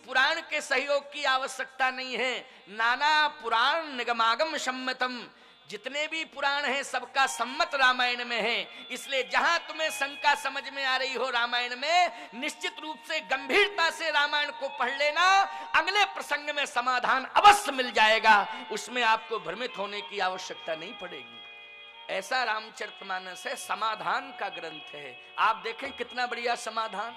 पुराण के सहयोग की आवश्यकता नहीं है। नाना पुराण निगमागम सम्मतम, जितने भी पुराण हैं सबका सम्मत रामायण में है। इसलिए जहां तुम्हें शंका समझ में आ रही हो रामायण में, निश्चित रूप से गंभीरता से रामायण को पढ़ लेना, अगले प्रसंग में समाधान अवश्य मिल जाएगा, उसमें आपको भ्रमित होने की आवश्यकता नहीं पड़ेगी। ऐसा रामचरितमानस है, समाधान का ग्रंथ है। आप देखें कितना बढ़िया समाधान।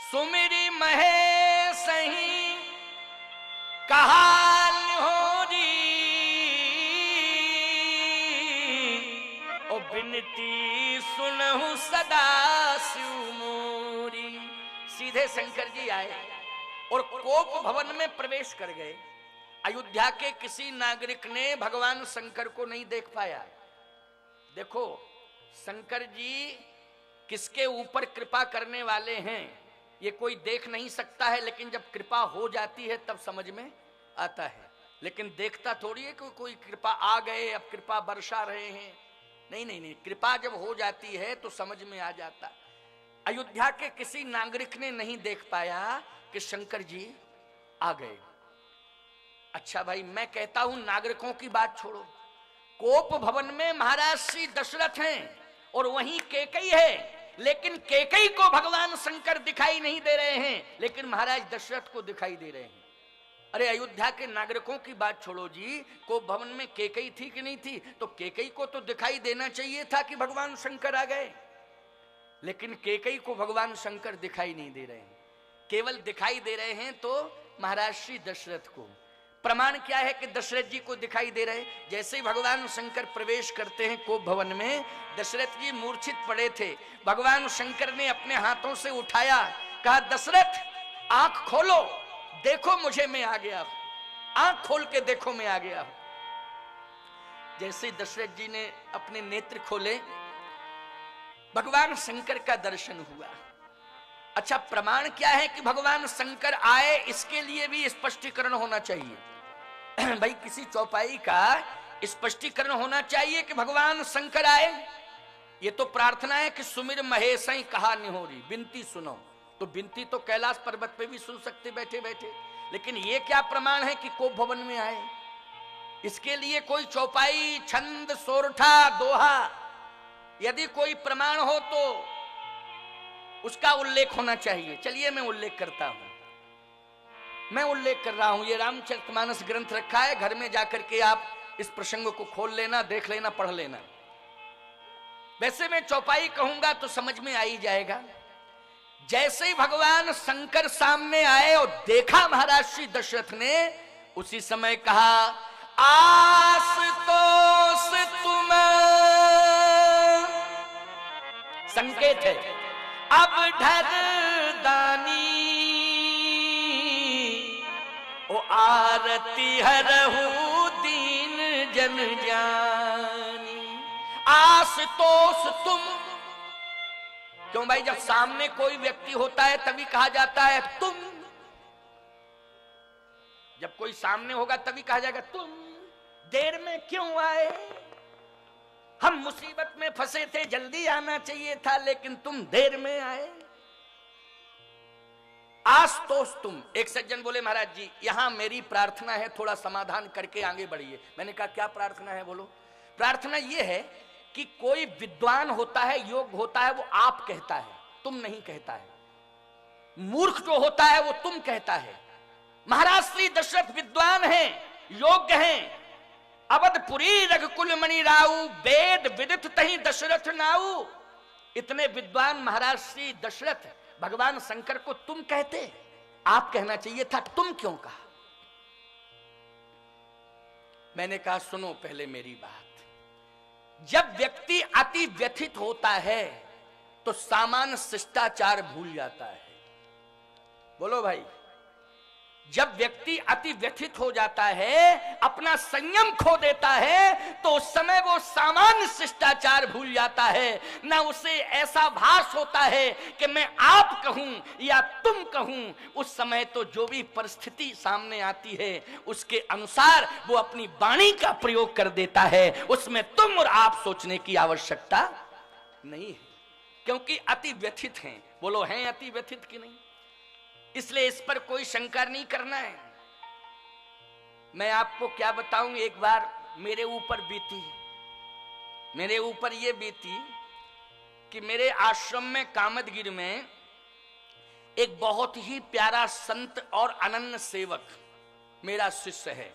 सुमिरी महेशही कहाल होरी, ओ बिनती सुनहु सदा शिव मोरी। सीधे शंकर जी आए और कोप भवन में प्रवेश कर गए। अयोध्या के किसी नागरिक ने भगवान शंकर को नहीं देख पाया। देखो शंकर जी किसके ऊपर कृपा करने वाले हैं ये कोई देख नहीं सकता है, लेकिन जब कृपा हो जाती है तब समझ में आता है। लेकिन देखता थोड़ी है कि कोई कृपा आ गए अब कृपा बरसा रहे हैं। नहीं नहीं नहीं, कृपा जब हो जाती है तो समझ में आ जाता। अयोध्या के किसी नागरिक ने नहीं देख पाया कि शंकर जी आ गए। अच्छा भाई, मैं कहता हूं नागरिकों की बात छोड़ो, कोप भवन में महाराज श्री दशरथ हैं और वहीं कैकेयी है, लेकिन कैकेयी को भगवान शंकर दिखाई नहीं दे रहे हैं, लेकिन महाराज दशरथ को दिखाई दे रहे हैं। अरे अयोध्या के नागरिकों की बात छोड़ो जी, कोप भवन में कैकेयी थी कि नहीं थी? तो कैकेयी को तो दिखाई देना चाहिए था कि भगवान शंकर आ गए, लेकिन कैकेयी को भगवान शंकर दिखाई नहीं दे रहे हैं, केवल दिखाई दे रहे हैं तो महाराज श्री दशरथ को। प्रमाण क्या है कि दशरथ जी को दिखाई दे रहे? जैसे ही भगवान शंकर प्रवेश करते हैं कोप भवन में, दशरथ जी मूर्छित पड़े थे, भगवान शंकर ने अपने हाथों से उठाया, कहा दशरथ आंख खोलो, देखो मुझे मैं आ गया हूं, आंख खोल के देखो मैं आ गया हूं। जैसे ही दशरथ जी ने अपने नेत्र खोले, भगवान शंकर का दर्शन हुआ। अच्छा, प्रमाण क्या है कि भगवान शंकर आए? इसके लिए भी स्पष्टीकरण होना चाहिए। भाई किसी चौपाई का स्पष्टीकरण होना चाहिए कि भगवान शंकर आए। ये तो प्रार्थना है कि सुमिर महेशई कहा निहोरी, बिनती सुनो। तो बिनती तो कैलाश पर्वत पे भी सुन सकते बैठे बैठे, लेकिन ये क्या प्रमाण है कि कोप भवन में आए? इसके लिए कोई चौपाई, छंद, सोरठा, दोहा, यदि कोई प्रमाण हो तो उसका उल्लेख होना चाहिए। चलिए मैं उल्लेख करता हूं, मैं उल्लेख कर रहा हूं। ये रामचरितमानस ग्रंथ रखा है, घर में जाकर के आप इस प्रसंग को खोल लेना, देख लेना, पढ़ लेना। वैसे मैं चौपाई कहूंगा तो समझ में आ ही जाएगा। जैसे ही भगवान शंकर सामने आए और देखा महाराज श्री दशरथ ने, उसी समय कहा आशुतोष तुम, संकेत है अब ढर दानी, ओ आरती हरहु दीन जन जानी। आशुतोष तुम, क्यों भाई? जब सामने कोई व्यक्ति होता है तभी कहा जाता है तुम, जब कोई सामने होगा तभी कहा जाएगा तुम। देर में क्यों आए? हम मुसीबत में फंसे थे, जल्दी आना चाहिए था, लेकिन तुम देर में आए। आशुतोष तुम। एक सज्जन बोले महाराज जी यहां मेरी प्रार्थना है, थोड़ा समाधान करके आगे बढ़िए। मैंने कहा क्या प्रार्थना है? बोलो। प्रार्थना यह है कि कोई विद्वान होता है, योग्य होता है, वो आप कहता है, तुम नहीं कहता है। मूर्ख जो होता है वो तुम कहता है। महाराज श्री दशरथ विद्वान हैं, योग्य हैं। अवधपुरी रघुकुल मणि राऊ, वेद विदित तहि दशरथ नाऊ। इतने विद्वान महाराज श्री दशरथ भगवान शंकर को तुम कहते, आप कहना चाहिए था, तुम क्यों कहा? मैंने कहा सुनो पहले मेरी बात। जब व्यक्ति अति व्यथित होता है तो सामान्य शिष्टाचार भूल जाता है। बोलो भाई। जब व्यक्ति अति व्यथित हो जाता है, अपना संयम खो देता है, तो उस समय वो सामान्य शिष्टाचार भूल जाता है। ना उसे ऐसा भास होता है कि मैं आप कहूं या तुम कहूं। उस समय तो जो भी परिस्थिति सामने आती है उसके अनुसार वो अपनी वाणी का प्रयोग कर देता है। उसमें तुम और आप सोचने की आवश्यकता नहीं है, क्योंकि अति व्यथित हैं। बोलो हैं अति व्यथित कि नहीं? इसलिए इस पर कोई शंका नहीं करना है। मैं आपको क्या बताऊं, एक बार मेरे ऊपर बीती, मेरे ऊपर ये बीती कि मेरे आश्रम में कामदगिरी में एक बहुत ही प्यारा संत और अनन्य सेवक मेरा शिष्य है,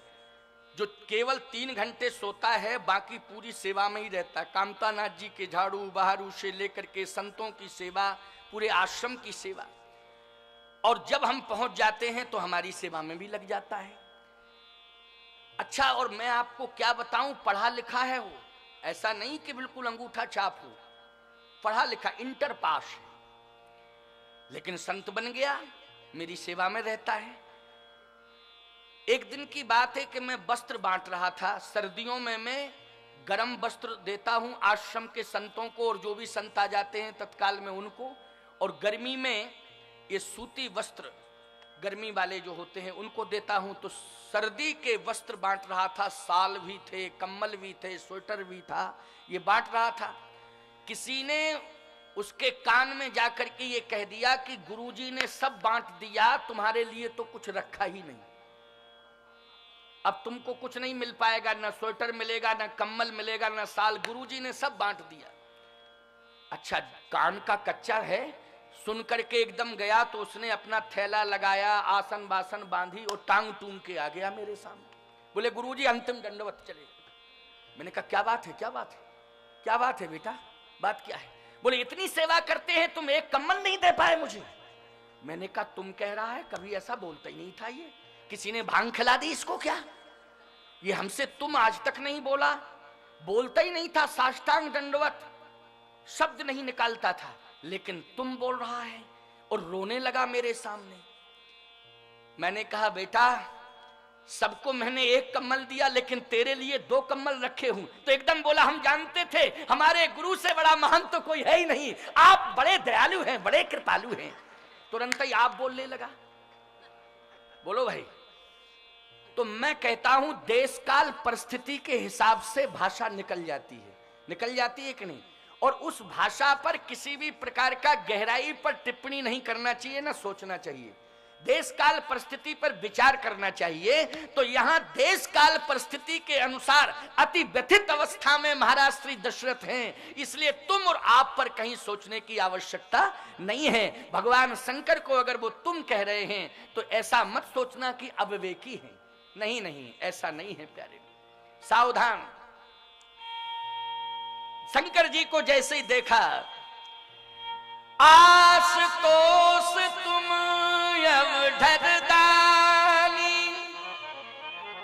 जो केवल 3 घंटे सोता है, बाकी पूरी सेवा में ही रहता है। कामतानाथ जी के झाड़ू बहारू से लेकर के संतों की सेवा, पूरे आश्रम की सेवा, और जब हम पहुंच जाते हैं तो हमारी सेवा में भी लग जाता है। अच्छा, और मैं आपको क्या बताऊं, पढ़ा लिखा है वो, ऐसा नहीं कि बिल्कुल अंगूठा छाप हो, पढ़ा लिखा, इंटर पास है, लेकिन संत बन गया, मेरी सेवा में रहता है। एक दिन की बात है कि मैं वस्त्र बांट रहा था। सर्दियों में मैं गरम वस्त्र देता हूं आश्रम के संतों को, और जो भी संत आ जाते हैं तत्काल में उनको, और गर्मी में ये सूती वस्त्र गर्मी वाले जो होते हैं उनको देता हूं। तो सर्दी के वस्त्र बांट रहा था, साल भी थे, कम्बल भी थे, स्वेटर भी था, ये बांट रहा था। किसी ने उसके कान में जाकर के ये कह दिया कि गुरुजी ने सब बांट दिया, तुम्हारे लिए तो कुछ रखा ही नहीं, अब तुमको कुछ नहीं मिल पाएगा, ना स्वेटर मिलेगा, ना कम्बल मिलेगा, ना साल, गुरुजी ने सब बांट दिया। अच्छा, कान का कच्चा है, सुन करके एकदम गया तो उसने अपना थैला लगाया, आसन बासन बांधी और टांग टूंग के आ गया मेरे सामने। बोले गुरुजी अंतिम दंडवत चले। मैंने कहा क्या बात है, क्या बात है, क्या बात है बेटा, बात क्या है? बोले इतनी सेवा करते हैं तुम एक कम्बल नहीं दे पाए मुझे। मैंने कहा तुम कह रहा है, कभी ऐसा बोलता ही नहीं था ये, किसी ने भांग खिला दी इसको क्या? ये हमसे तुम आज तक नहीं बोला, बोलता ही नहीं था, साष्टांग दंडवत शब्द नहीं निकालता था, लेकिन तुम बोल रहा है, और रोने लगा मेरे सामने। मैंने कहा बेटा, सबको मैंने एक कम्बल दिया, लेकिन तेरे लिए 2 कम्बल रखे हूं। तो एकदम बोला हम जानते थे, हमारे गुरु से बड़ा महान तो कोई है ही नहीं, आप बड़े दयालु हैं, बड़े कृपालु हैं। तुरंत ही आप बोलने लगा। बोलो भाई। तो मैं कहता हूं देश काल परिस्थिति के हिसाब से भाषा निकल जाती है, निकल जाती है कि नहीं, और उस भाषा पर किसी भी प्रकार का गहराई पर टिप्पणी नहीं करना चाहिए, ना सोचना चाहिए, देश काल परिस्थिति पर विचार करना चाहिए। तो यहां देश काल परिस्थिति के अनुसार अति व्यथित अवस्था में महाराज श्री दशरथ हैं, इसलिए तुम और आप पर कहीं सोचने की आवश्यकता नहीं है। भगवान शंकर को अगर वो तुम कह रहे हैं तो ऐसा मत सोचना कि अविवेकी हैं, नहीं नहीं, ऐसा नहीं है प्यारे, सावधान। शंकर जी को जैसे ही देखा, आशुतोष तुम अवधर दानी,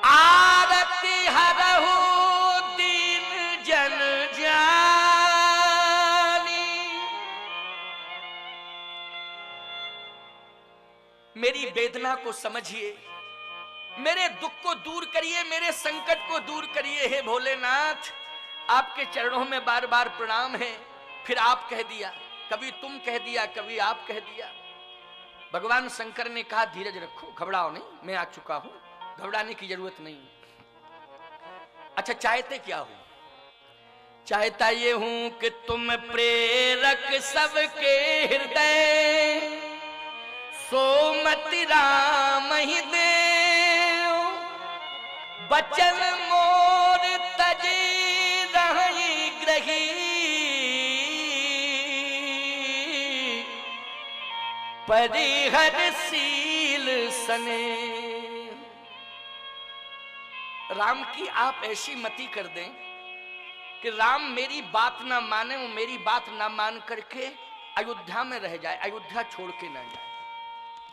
आरती हरहु दीन जन जानी। मेरी वेदना को समझिए, मेरे दुख को दूर करिए, मेरे संकट को दूर करिए। हे भोलेनाथ, आपके चरणों में बार बार प्रणाम है। फिर आप कह दिया, कभी तुम कह दिया, कभी आप कह दिया। भगवान शंकर ने कहा धीरज रखो, घबराओ नहीं, मैं आ चुका हूं, घबराने की जरूरत नहीं। अच्छा, चाहते क्या हो? चाहता ये हूं कि तुम प्रेरक सबके हृदय, सोमति राम ही दे, बचन मोर तजी रही ग्रही, परिहरशील सने। राम की आप ऐसी मति कर दें कि राम मेरी बात ना माने, वो मेरी बात ना मान करके अयोध्या में रह जाए, अयोध्या छोड़ के ना जाए।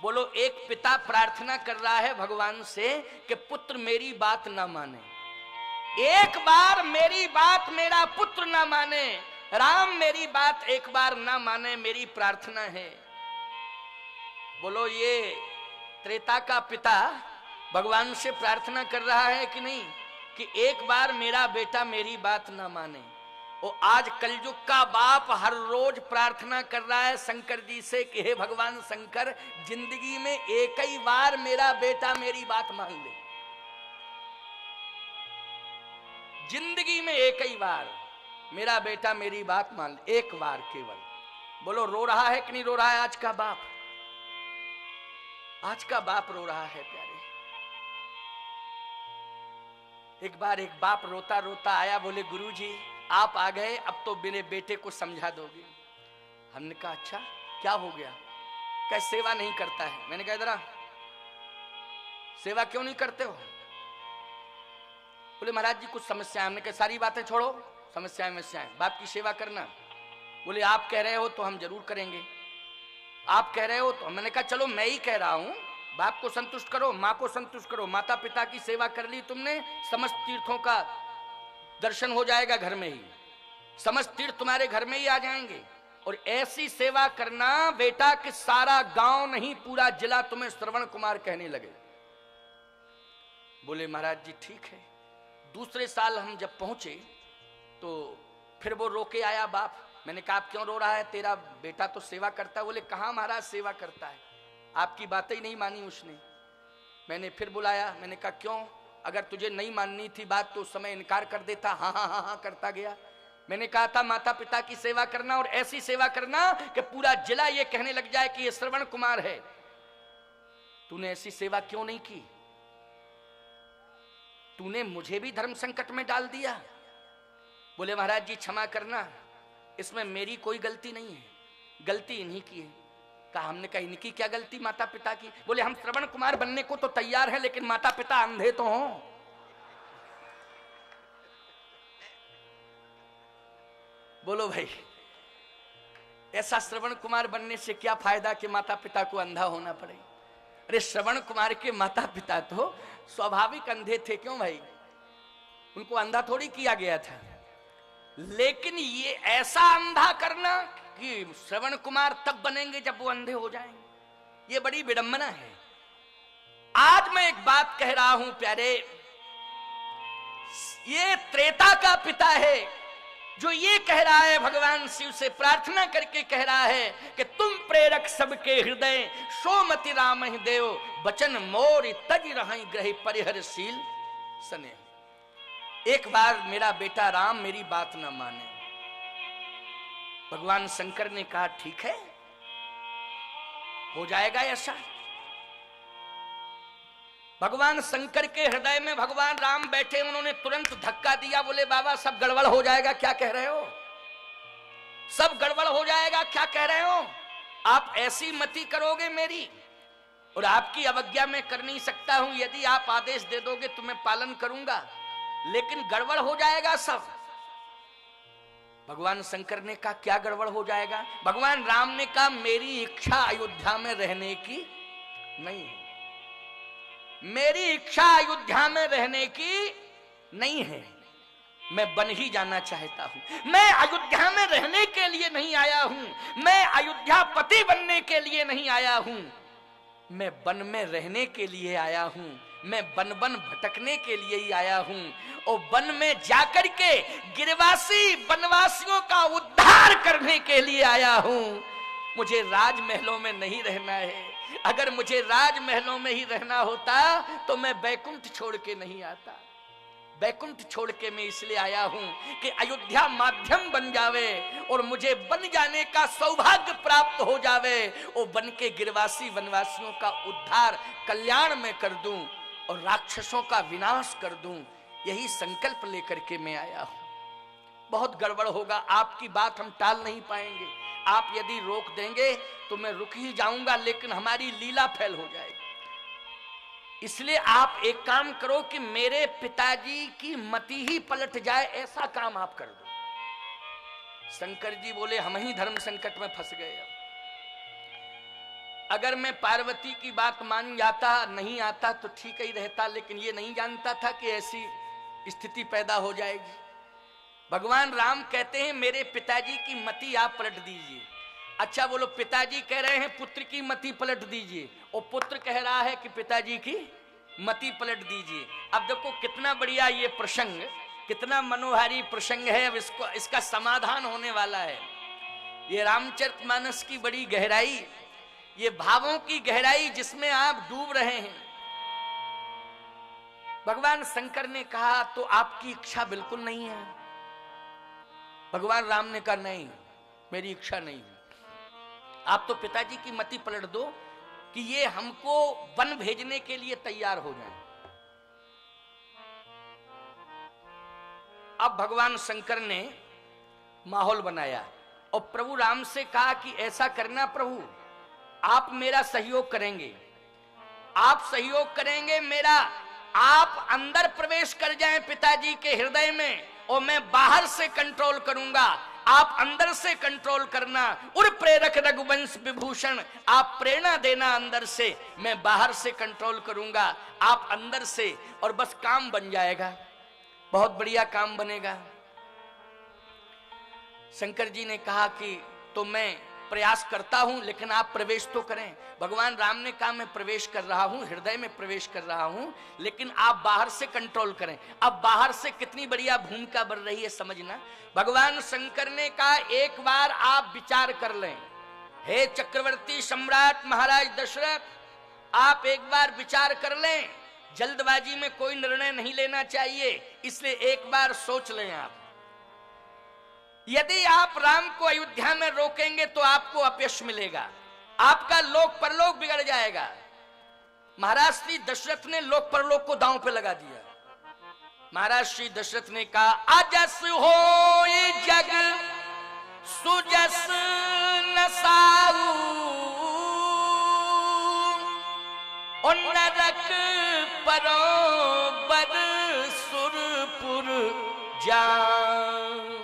बोलो, एक पिता प्रार्थना कर रहा है भगवान से कि पुत्र मेरी बात ना माने, एक बार मेरी बात मेरा पुत्र ना माने, राम मेरी बात एक बार ना माने, मेरी प्रार्थना है। बोलो, ये त्रेता का पिता भगवान से प्रार्थना कर रहा है कि नहीं कि एक बार मेरा बेटा मेरी बात ना माने। और आज कलयुग का बाप हर रोज प्रार्थना कर रहा है शंकर जी से कि हे भगवान शंकर, जिंदगी में एक ही बार मेरा बेटा मेरी बात मान ले, जिंदगी में एक ही बार मेरा बेटा मेरी बात मान ले, एक बार केवल। बोलो, रो रहा है कि नहीं रो रहा है आज का बाप? आज का बाप रो रहा है प्यारे। एक बार एक बाप रोता रोता आया, बोले गुरुजी आप आ गए, अब तो मेरे बेटे को समझा दोगे। हमने कहा अच्छा क्या हो गया? क्या सेवा नहीं करता है? मैंने कहा इधर सेवा क्यों नहीं करते हो? बोले महाराज जी कुछ समस्या। हमने कहा सारी बातें छोड़ो, समस्याएं बाप की सेवा करना। बोले आप कह रहे हो तो हम जरूर करेंगे, आप कह रहे हो तो। मैंने कहा चलो मैं ही कह रहा हूं, बाप को संतुष्ट करो, माँ को संतुष्ट करो। माता पिता की सेवा कर ली तुमने, समस्त तीर्थों का दर्शन हो जाएगा घर में ही, समस्त तीर्थ तुम्हारे घर में ही आ जाएंगे। और ऐसी सेवा करना बेटा कि सारा गांव नहीं पूरा जिला तुम्हें श्रवण कुमार कहने लगे। बोले महाराज जी ठीक है। दूसरे साल हम जब पहुंचे तो फिर वो रोके आया बाप। मैंने कहा आप क्यों रो रहा है, तेरा बेटा तो सेवा करता है। बोले कहां महाराज सेवा करता है, आपकी बातें ही नहीं मानी उसने। मैंने फिर बुलाया, मैंने कहा क्यों, अगर तुझे नहीं माननी थी बात तो उस समय इनकार कर देता। हाँ हाँ हाँ हाँ करता गया। मैंने कहा था माता पिता की सेवा करना और ऐसी सेवा करना कि पूरा जिला ये कहने लग जाए कि ये श्रवण कुमार है। तूने ऐसी सेवा क्यों नहीं की? तूने मुझे भी धर्म संकट में डाल दिया। बोले महाराज जी क्षमा करना, इसमें मेरी कोई गलती नहीं है, गलती इन्हीं की है। कहा हमने कहा इनकी क्या गलती माता पिता की? बोले हम श्रवण कुमार बनने को तो तैयार हैं लेकिन माता पिता अंधे तो हों। बोलो भाई ऐसा श्रवण कुमार बनने से क्या फायदा कि माता पिता को अंधा होना पड़े? अरे श्रवण कुमार के माता पिता तो स्वाभाविक अंधे थे, क्यों भाई? उनको अंधा थोड़ी किया गया था। लेकिन ये ऐसा अंधा करना कि श्रवण कुमार तब बनेंगे जब वो अंधे हो जाएंगे, ये बड़ी विडंबना है। आज मैं एक बात कह रहा हूं प्यारे, ये त्रेता का पिता है जो ये कह रहा है, भगवान शिव से प्रार्थना करके कह रहा है कि तुम प्रेरक सबके हृदय, सोमति राम ही देव, बचन मोर तज रहि ग्रह परिहरशील सने। एक बार मेरा बेटा राम मेरी बात न माने। भगवान शंकर ने कहा ठीक है हो जाएगा ऐसा। भगवान शंकर के हृदय में भगवान राम बैठे, उन्होंने तुरंत धक्का दिया। बोले बाबा सब गड़बड़ हो जाएगा, क्या कह रहे हो? सब गड़बड़ हो जाएगा, क्या कह रहे हो? आप ऐसी मति करोगे मेरी, और आपकी अवज्ञा में कर नहीं सकता हूं। यदि आप आदेश दे दोगे तो मैं पालन करूंगा, लेकिन गड़बड़ हो जाएगा सब। भगवान शंकर ने कहा क्या गड़बड़ हो जाएगा? भगवान राम ने कहा मेरी इच्छा अयोध्या में रहने की नहीं है, मेरी इच्छा अयोध्या में रहने की नहीं है, मैं बन ही जाना चाहता हूं। मैं अयोध्या में रहने के लिए नहीं आया हूं, मैं अयोध्या पति बनने के लिए नहीं आया हूं, मैं वन में रहने के लिए आया हूं, मैं वन वन भटकने के लिए ही आया हूं। और वन में जाकर के गिरवासी वनवासियों का उद्धार करने के लिए आया हूं। मुझे राजमहलों में नहीं रहना है। अगर मुझे राजमहलों में ही रहना होता तो मैं बैकुंठ छोड़ के नहीं आता। बैकुंठ छोड़ के मैं इसलिए आया हूं कि अयोध्या माध्यम बन जावे और मुझे बन जाने का सौभाग्य प्राप्त हो जावे, और बन के गिरवासी वनवासियों का उद्धार कल्याण में कर दूं और राक्षसों का विनाश कर दूं। यही संकल्प लेकर के मैं आया हूं। बहुत गड़बड़ होगा, आपकी बात हम टाल नहीं पाएंगे। आप यदि रोक देंगे तो मैं रुक ही जाऊंगा, लेकिन हमारी लीला फैल हो जाएगी। इसलिए आप एक काम करो कि मेरे पिताजी की मति ही पलट जाए, ऐसा काम आप कर दो। शंकर जी बोले हम ही धर्म संकट में फंस गए। अगर मैं पार्वती की बात मान जाता, नहीं आता तो ठीक ही रहता, लेकिन ये नहीं जानता था कि ऐसी स्थिति पैदा हो जाएगी। भगवान राम कहते हैं मेरे पिताजी की मति आप पलट दीजिए। अच्छा बोलो, पिताजी कह रहे हैं पुत्र की मति पलट दीजिए, और पुत्र कह रहा है कि पिताजी की मति पलट दीजिए। अब देखो कितना बढ़िया ये प्रसंग, कितना मनोहारी प्रसंग है। अब इसका समाधान होने वाला है। ये रामचरितमानस की बड़ी गहराई, ये भावों की गहराई जिसमें आप डूब रहे हैं। भगवान शंकर ने कहा तो आपकी इच्छा बिल्कुल नहीं है। भगवान राम ने कहा नहीं, मेरी इच्छा नहीं है। आप तो पिताजी की मति पलट दो कि ये हमको वन भेजने के लिए तैयार हो जाएं। अब भगवान शंकर ने माहौल बनाया और प्रभु राम से कहा कि ऐसा करना प्रभु, आप मेरा सहयोग करेंगे, आप सहयोग करेंगे मेरा, आप अंदर प्रवेश कर जाएं पिताजी के हृदय में और मैं बाहर से कंट्रोल करूंगा, आप अंदर से कंट्रोल करना। उर प्रेरक रघुवंश विभूषण, आप प्रेरणा देना अंदर से, मैं बाहर से कंट्रोल करूंगा, आप अंदर से, और बस काम बन जाएगा, बहुत बढ़िया काम बनेगा। शंकर जी ने कहा कि तो मैं प्रयास करता हूं, लेकिन आप प्रवेश तो करें। भगवान राम ने कहा मैं प्रवेश कर रहा हूं, हृदय में प्रवेश कर रहा हूं, लेकिन आप बाहर से कंट्रोल करें। अब बाहर से कितनी बढ़िया भूमिका बन रही है समझना। भगवान शंकर ने कहा एक बार आप विचार कर लें, हे चक्रवर्ती सम्राट महाराज दशरथ, आप एक बार विचार कर लें, जल्दबाजी में कोई निर्णय नहीं लेना चाहिए, इसलिए एक बार सोच लें आप। यदि आप राम को अयोध्या में रोकेंगे तो आपको अपयश मिलेगा, आपका लोक परलोक बिगड़ जाएगा। महाराज श्री दशरथ ने लोक परलोक को दांव पे लगा दिया। महाराज श्री दशरथ ने कहा अजस होय जग सुजस नसाऊ, और नरक परोबर सुरपुर जान।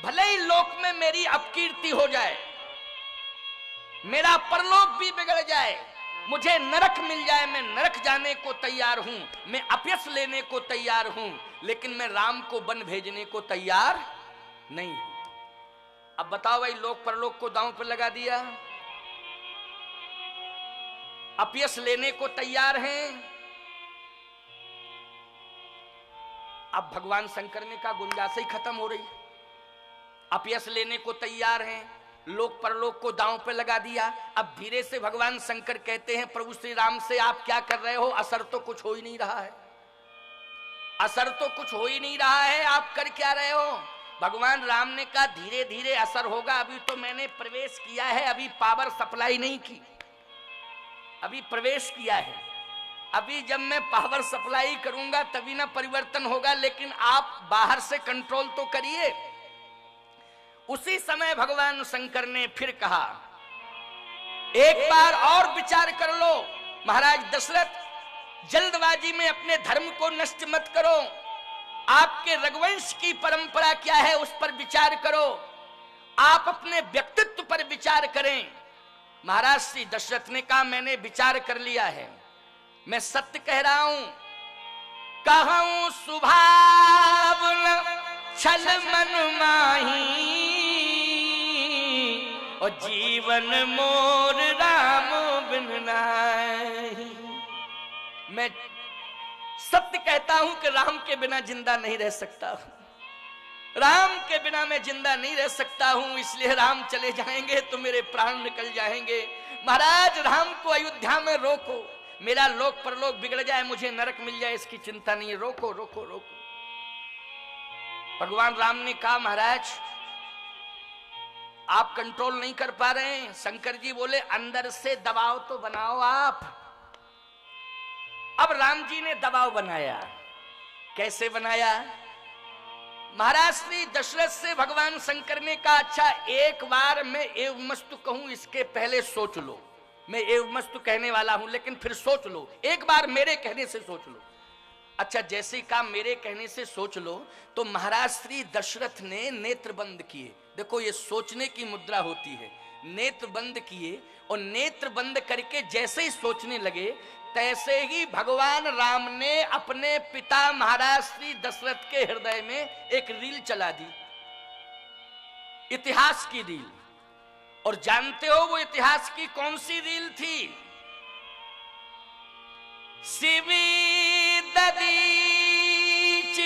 भले ही लोक में मेरी अपकीर्ति हो जाए, मेरा परलोक भी बिगड़ जाए, मुझे नरक मिल जाए, मैं नरक जाने को तैयार हूं, मैं अपयश लेने को तैयार हूं, लेकिन मैं राम को वन भेजने को तैयार नहीं हूं। अब बताओ भाई, लोक परलोक को दांव पर लगा दिया, अपयश लेने को तैयार हैं। अब भगवान शंकर ने कहा गुंजाइश ही खत्म हो रही, अपयश लेने को तैयार हैं, लोक परलोक को दांव पे लगा दिया। अब धीरे से भगवान शंकर कहते हैं प्रभु श्री राम से, आप क्या कर रहे हो, असर तो कुछ हो ही नहीं रहा है, असर तो कुछ हो ही नहीं रहा है, आप कर क्या रहे हो। भगवान राम ने कहा धीरे धीरे असर होगा, अभी तो मैंने प्रवेश किया है, अभी पावर सप्लाई नहीं की, अभी प्रवेश किया है, अभी जब मैं पावर सप्लाई करूंगा तभी ना परिवर्तन होगा, लेकिन आप बाहर से कंट्रोल तो करिए। उसी समय भगवान शंकर ने फिर कहा एक बार और विचार कर लो महाराज दशरथ, जल्दबाजी में अपने धर्म को नष्ट मत करो, आपके रघुवंश की परंपरा क्या है उस पर विचार करो, आप अपने व्यक्तित्व पर विचार करें। महाराज श्री दशरथ ने कहा मैंने विचार कर लिया है, मैं सत्य कह रहा हूं, कहूं सुभाव छल मन माही, और जीवन मोर राम बिन नाही। मैं सत्य कहता हूं कि राम के बिना जिंदा नहीं रह सकता हूं, राम के बिना मैं जिंदा नहीं रह सकता हूं, इसलिए राम चले जाएंगे तो मेरे प्राण निकल जाएंगे। महाराज राम को अयोध्या में रोको, मेरा लोक परलोक बिगड़ जाए, मुझे नरक मिल जाए, इसकी चिंता नहीं है, रोको रोको रोको। भगवान राम ने कहा महाराज आप कंट्रोल नहीं कर पा रहे हैं। शंकर जी बोले अंदर से दबाव तो बनाओ आप। अब राम जी ने दबाव बनाया, कैसे बनाया। महाराज श्री दशरथ से भगवान शंकर ने कहा अच्छा एक बार मैं एवमस्तु कहूं, इसके पहले सोच लो, मैं एवमस्तु कहने वाला हूं लेकिन फिर सोच लो, एक बार मेरे कहने से सोच लो। अच्छा जैसे कहा मेरे कहने से सोच लो, तो महाराज श्री दशरथ ने नेत्र बंद किए। देखो ये सोचने की मुद्रा होती है, नेत्र बंद किए और नेत्र बंद करके जैसे ही सोचने लगे तैसे ही भगवान राम ने अपने पिता महाराज श्री दशरथ के हृदय में एक रील चला दी, इतिहास की रील। और जानते हो वो इतिहास की कौन सी रील थी। शिवी ददीच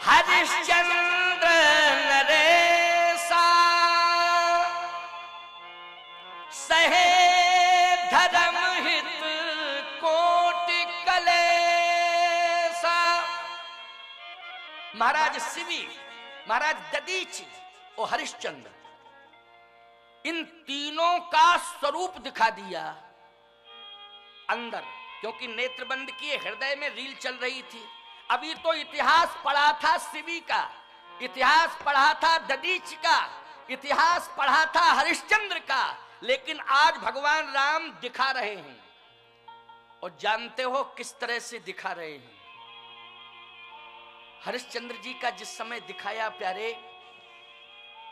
हरिश्चंद्र नरेशा सहे धर्म हित कोटि कलेसा। महाराज शिवी, महाराज ददीच और हरिश्चंद्र इन तीनों का स्वरूप दिखा दिया अंदर, क्योंकि नेत्र बंद किए, हृदय में रील चल रही थी। अभी तो इतिहास पढ़ा था शिवी का, इतिहास पढ़ा था दधीच का, इतिहास पढ़ा था हरिश्चंद्र का, लेकिन आज भगवान राम दिखा रहे हैं। और जानते हो किस तरह से दिखा रहे हैं? हरिश्चंद्र जी का जिस समय दिखाया प्यारे,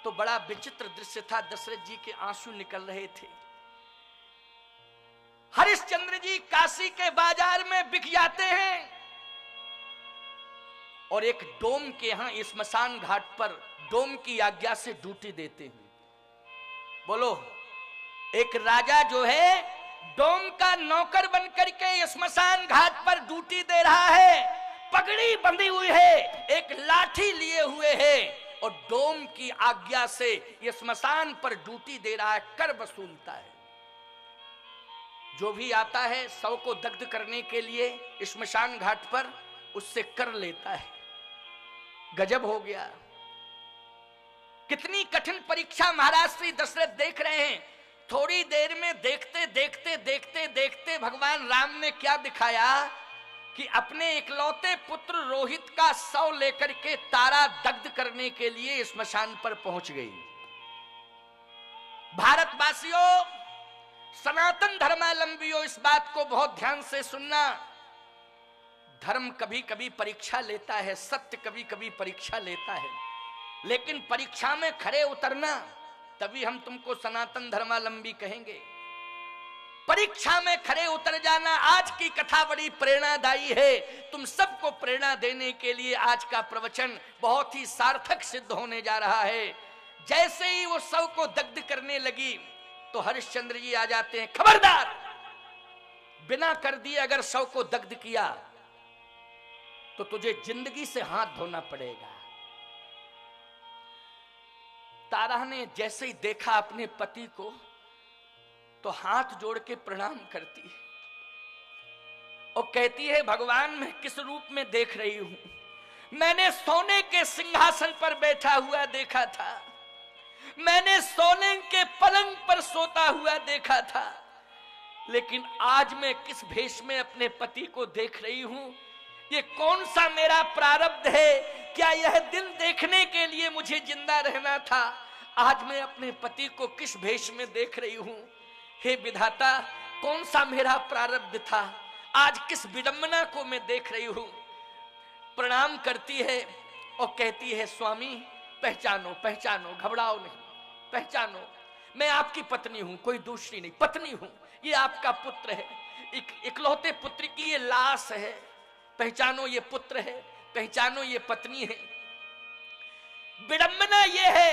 तो बड़ा विचित्र दृश्य था। दशरथ जी के आंसू निकल रहे थे। हरिश्चंद्र जी काशी के बाजार में बिक जाते हैं और एक डोम के यहां स्मशान घाट पर डोम की आज्ञा से ड्यूटी देते हैं। बोलो, एक राजा जो है डोम का नौकर बनकर के स्मशान घाट पर ड्यूटी दे रहा है, पगड़ी बंधी हुई है, एक लाठी लिए हुए है और डोम की आज्ञा से ये स्मशान पर ड्यूटी दे रहा है, कर वसूलता है। जो भी आता है शव को दग्ध करने के लिए स्मशान घाट पर, उससे कर लेता है। गजब हो गया। कितनी कठिन परीक्षा महाराज श्री दशरथ देख रहे हैं। थोड़ी देर में देखते देखते देखते देखते भगवान राम ने क्या दिखाया कि अपने इकलौते पुत्र रोहित का शव लेकर के तारा दग्ध करने के लिए स्मशान पर पहुंच गई। भारतवासियों, सनातन धर्मावलंबियों, इस बात को बहुत ध्यान से सुनना। धर्म कभी कभी परीक्षा लेता है, सत्य कभी कभी परीक्षा लेता है, लेकिन परीक्षा में खरे उतरना, तभी हम तुमको सनातन धर्मावलंबी कहेंगे। परीक्षा में खरे उतर जाना। आज की कथा बड़ी प्रेरणादायी है। तुम सबको प्रेरणा देने के लिए आज का प्रवचन बहुत ही सार्थक सिद्ध होने जा रहा है। जैसे ही वो शव को दग्ध करने लगी तो हरिश्चंद्र जी आ जाते हैं। खबरदार, बिना कर दिए अगर शव को दग्ध किया तो तुझे जिंदगी से हाथ धोना पड़ेगा। तारा ने जैसे ही देखा अपने पति को तो हाथ जोड़ के प्रणाम करती है और कहती है, भगवान मैं किस रूप में देख रही हूं? मैंने सोने के सिंहासन पर बैठा हुआ देखा था, मैंने सोने के पलंग पर सोता हुआ देखा था, लेकिन आज मैं किस भेष में अपने पति को देख रही हूं? ये कौन सा मेरा प्रारब्ध है? क्या यह दिन देखने के लिए मुझे जिंदा रहना था? आज मैं अपने पति को किस भेष में देख रही हूं? हे विधाता, कौन सा मेरा प्रारब्ध था? आज किस विडंबना को मैं देख रही हूं? प्रणाम करती है और कहती है, स्वामी पहचानो पहचानो, घबराओ नहीं, पहचानो, मैं आपकी पत्नी हूं, कोई दूसरी नहीं, पत्नी हूं। ये आपका पुत्र है, इकलौते पुत्र की ये लाश है, पहचानो ये पुत्र है, पहचानो ये पत्नी है। विडंबना ये है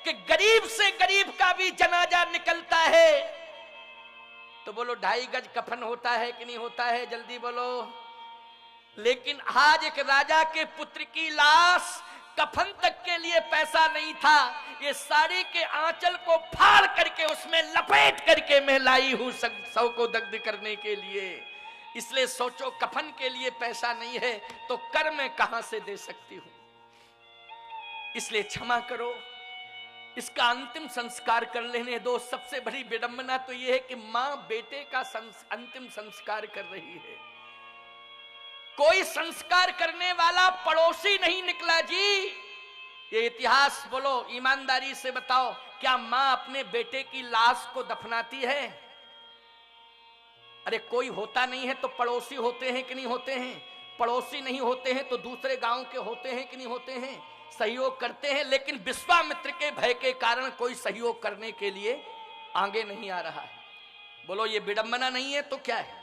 कि गरीब से गरीब का भी जनाजा निकलता है तो बोलो 2.5 गज कफन होता है कि नहीं होता है? जल्दी बोलो। लेकिन आज एक राजा के पुत्र की लाश, कफन तक के लिए पैसा नहीं था, ये साड़ी के आंचल को फाड़ करके उसमें लपेट करके मैं लाई हूं शव को दग्ध करने के लिए। इसलिए सोचो, कफन के लिए पैसा नहीं है तो कर मैं कहां से दे सकती हूं? इसलिए क्षमा करो, इसका अंतिम संस्कार कर लेने दो। सबसे बड़ी विडंबना तो यह है कि मां बेटे का अंतिम संस्कार कर रही है। कोई संस्कार करने वाला पड़ोसी नहीं निकला जी। ये इतिहास बोलो, ईमानदारी से बताओ, क्या मां अपने बेटे की लाश को दफनाती है? अरे कोई होता नहीं है तो पड़ोसी होते हैं कि नहीं होते हैं? पड़ोसी नहीं होते हैं तो दूसरे गांव के होते हैं कि नहीं होते हैं? सहयोग करते हैं। लेकिन विश्वामित्र के भय के कारण कोई सहयोग करने के लिए आगे नहीं आ रहा है। बोलो, ये विडंबना नहीं है तो क्या है?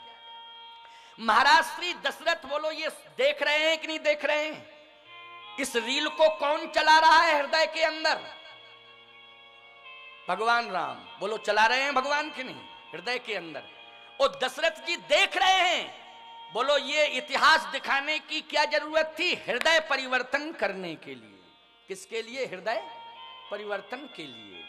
महाराज श्री दशरथ बोलो, ये देख रहे हैं कि नहीं देख रहे हैं? इस रील को कौन चला रहा है हृदय के अंदर? भगवान राम। बोलो, चला रहे हैं भगवान की नहीं हृदय के अंदर? और दशरथ जी देख रहे हैं। बोलो, ये इतिहास दिखाने की क्या जरूरत थी? हृदय परिवर्तन करने के लिए। किसके लिए? हृदय परिवर्तन के लिए।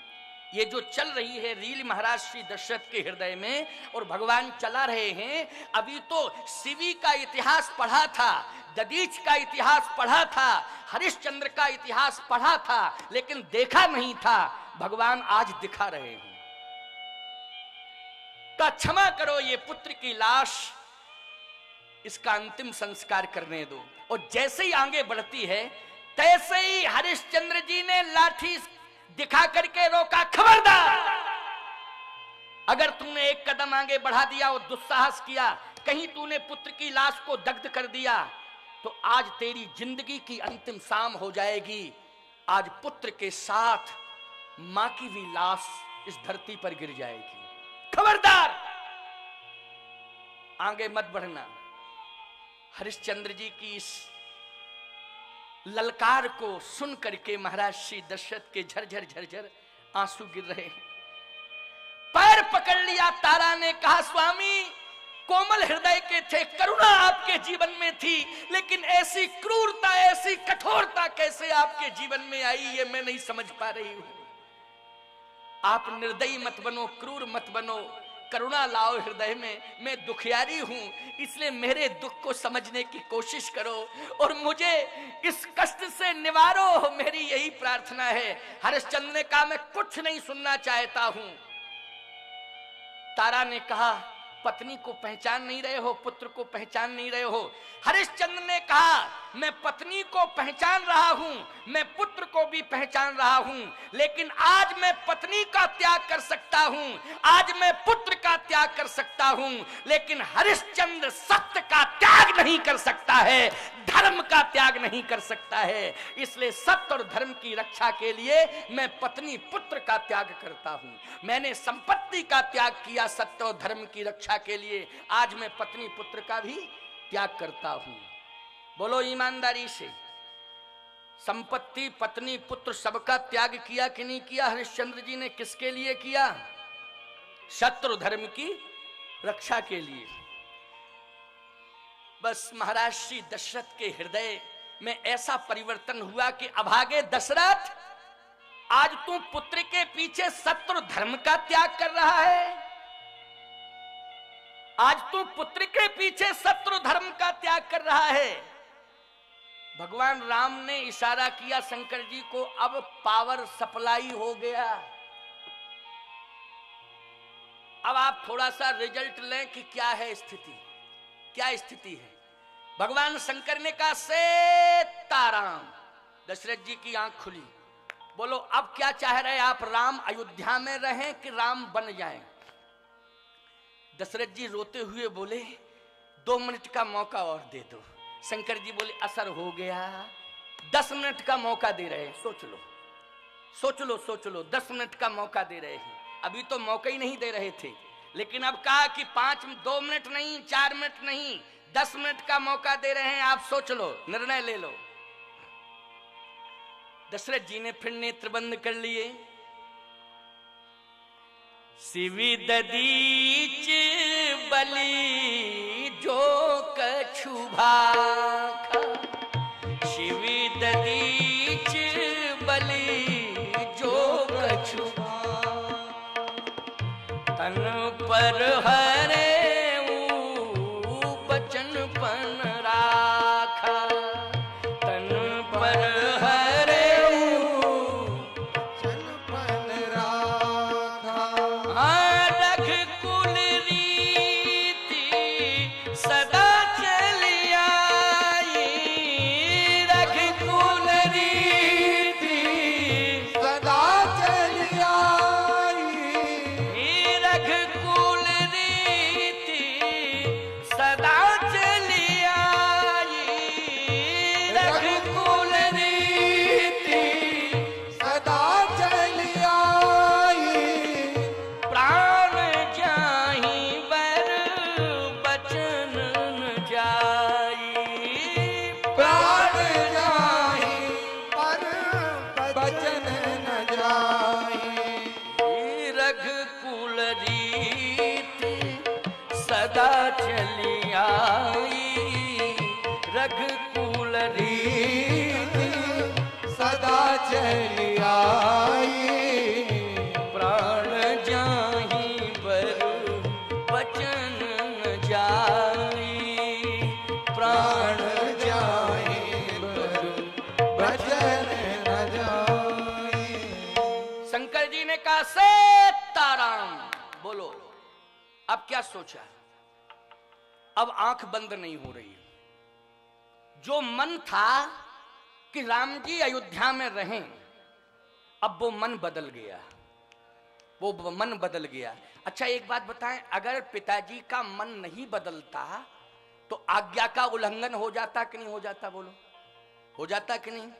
ये जो चल रही है रील महाराज श्री दशरथ के हृदय में, और भगवान चला रहे हैं। अभी तो शिवी का इतिहास पढ़ा था, दधीच का इतिहास पढ़ा था, हरिश्चंद्र का इतिहास पढ़ा था, लेकिन देखा नहीं था भगवान आज दिखा रहे हैं। का क्षमा करो, ये पुत्र की लाश, इसका अंतिम संस्कार करने दो। और जैसे ही आगे बढ़ती है तैसे ही हरिश्चंद्र जी ने लाठी दिखा करके रोका, खबरदार, अगर तूने एक कदम आगे बढ़ा दिया और दुस्साहस किया, कहीं तूने पुत्र की लाश को दग्ध कर दिया, तो आज तेरी जिंदगी की अंतिम शाम हो जाएगी। आज पुत्र के साथ मां की भी लाश इस धरती पर गिर जाएगी, खबरदार, आगे मत बढ़ना। हरिश्चंद्र जी की इस ललकार को सुन करके महाराज श्री दशरथ के झरझर झरझर आंसू गिर रहे हैं। पैर पकड़ लिया तारा ने, कहा स्वामी कोमल हृदय के थे, करुणा आपके जीवन में थी, लेकिन ऐसी क्रूरता, ऐसी कठोरता कैसे आपके जीवन में आई, ये मैं नहीं समझ पा रही हूं। आप निर्दयी मत बनो, क्रूर मत बनो, करुणा लाओ हृदय में। मैं दुखियारी हूं, इसलिए मेरे दुख को समझने की कोशिश करो और मुझे इस कष्ट से निवारो, मेरी यही प्रार्थना है। हरिश्चंद्र ने कहा मैं कुछ नहीं सुनना चाहता हूं। तारा ने कहा पत्नी को पहचान नहीं रहे हो, पुत्र को पहचान नहीं रहे हो। हरिश्चंद्र ने कहा मैं पत्नी को पहचान रहा हूं, मैं पुत्र को भी पहचान रहा हूं, लेकिन आज मैं पत्नी का त्याग कर सकता हूं, आज मैं पुत्र का त्याग कर सकता हूं, लेकिन हरिश्चंद्र सत्य का त्याग नहीं कर सकता है, धर्म का त्याग नहीं कर सकता है। इसलिए सत्य और धर्म की रक्षा के लिए मैं पत्नी पुत्र का त्याग करता हूं। मैंने संपत्ति का त्याग किया सत्य और धर्म की रक्षा के लिए, आज मैं पत्नी पुत्र का भी त्याग करता हूं। बोलो ईमानदारी से, संपत्ति, पत्नी, पुत्र सबका त्याग किया कि नहीं किया हरिश्चंद्र जी ने? किसके लिए किया? शत्रु धर्म की रक्षा के लिए। बस महाराज श्री दशरथ के हृदय में ऐसा परिवर्तन हुआ कि अभागे दशरथ, आज तू पुत्र के पीछे शत्रु धर्म का त्याग कर रहा है, आज तू पुत्र के पीछे शत्रु धर्म का त्याग कर रहा है। भगवान राम ने इशारा किया शंकर जी को, अब पावर सप्लाई हो गया। अब आप थोड़ा सा रिजल्ट लें कि क्या है स्थिति, क्या स्थिति है। भगवान शंकर ने कहा सीताराम। दशरथ जी की आंख खुली, बोलो अब क्या चाह रहे आप, राम अयोध्या में रहें कि राम बन जाएं? दशरथ जी रोते हुए बोले 2 मिनट का मौका और दे दो। शंकर जी बोले असर हो गया, 10 मिनट का मौका दे रहे हैं, सोच लो सोच लो सोच लो, 10 मिनट का मौका दे रहे हैं। अभी तो मौका ही नहीं दे रहे थे, लेकिन अब कहा कि 2 मिनट नहीं, 4 मिनट नहीं, 10 मिनट का मौका दे रहे हैं, आप सोच लो, निर्णय ले लो। दशरथ जी ने फिर नेत्र बंद कर लिए। शिवी ददीच बलि जो कछु भाखा, शिवी ददीच बलि जो कछु तन पर हरे बचन पन राखा, तन पर हरे बचन पन राखा। रघुकुल रीति सदा चली आई, रघुकुल रीति सदा चली आई, रघुकुल रीति सदा चली आई, रघुकुल रीति सदा चली आई। प्राण जान बोलो अब क्या सोचा? अब आंख बंद नहीं हो रही। जो मन था कि राम जी अयोध्या में रहें, अब वो मन बदल गया, वो मन बदल गया। अच्छा एक बात बताएं, अगर पिताजी का मन नहीं बदलता तो आज्ञा का उल्लंघन हो जाता कि नहीं हो जाता? बोलो, हो जाता कि नहीं?